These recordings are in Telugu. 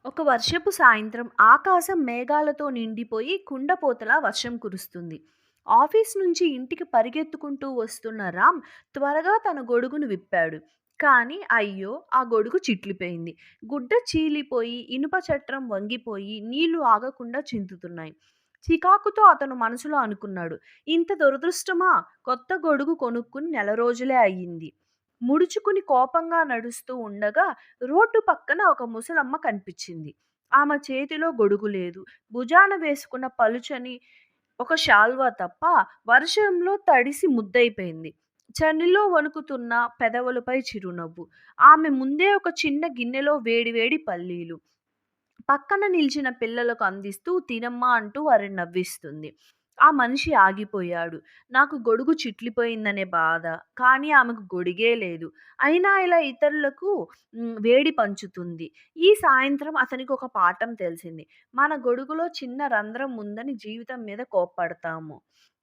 ఒక వర్షపు సాయంత్రం ఆకాశం మేఘాలతో నిండిపోయి కుండపోతలా వర్షం కురుస్తుంది. ఆఫీస్ నుంచి ఇంటికి పరిగెత్తుకుంటూ వస్తున్న రామ్ త్వరగా తన గొడుగును విప్పాడు. కానీ అయ్యో, ఆ గొడుగు చిట్లిపోయింది. గుడ్డ చీలిపోయి ఇనుప చట్రం వంగిపోయి నీళ్లు ఆగకుండా చిందుతున్నాయి. చికాకుతో అతను మనసులో అనుకున్నాడు, ఇంత దురదృష్టమా? కొత్త గొడుగు కొనుక్కుని నెల రోజులే అయ్యింది. ముడుచుకుని కోపంగా నడుస్తూ ఉండగా రోడ్డు పక్కన ఒక ముసలమ్మ కనిపించింది. ఆమె చేతిలో గొడుగు లేదు. భుజాన వేసుకున్న పలుచని ఒక శాల్వా తప్ప వర్షంలో తడిసి ముద్దయిపోయింది. చలిలో వణుకుతున్న పెదవులపై చిరునవ్వు. ఆమె ముందే ఒక చిన్న గిన్నెలో వేడి వేడి పల్లీలు. పక్కన నిలిచిన పిల్లలకు అందిస్తూ తినమ్మా అంటూ వారిని నవ్విస్తుంది. ఆ మనిషి ఆగిపోయాడు. నాకు గొడుగు చిట్లిపోయిందనే బాధ. కానీ ఆమెకు గొడుగే లేదు. అయినా ఇలా ఇతరులకు వేడి పంచుతుంది. ఈ సాయంత్రం అతనికి ఒక పాఠం తెలిసింది. మన గొడుగులో చిన్న రంధ్రం ఉందని జీవితం మీద కోప్పడతాము.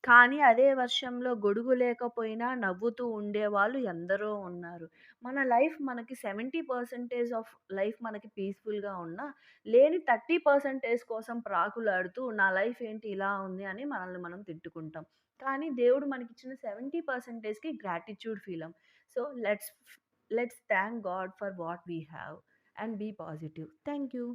కానీ అదే వర్షంలో గొడుగు లేకపోయినా నవ్వుతూ ఉండేవాళ్ళు ఎందరో ఉన్నారు. మన లైఫ్ మనకి 70% ఆఫ్ లైఫ్ మనకి పీస్‌ఫుల్‌గా ఉన్నా, లేని 30% కోసం ప్రాకులాడుతూ నా లైఫ్ ఏంటి ఇలా ఉంది అని మనల్ని మనం తిట్టుకుంటాం. కానీ దేవుడు మనకిచ్చిన 70%కి గ్రాటిట్యూడ్ ఫీలం. So, let's thank God for what we have and be positive. Thank you.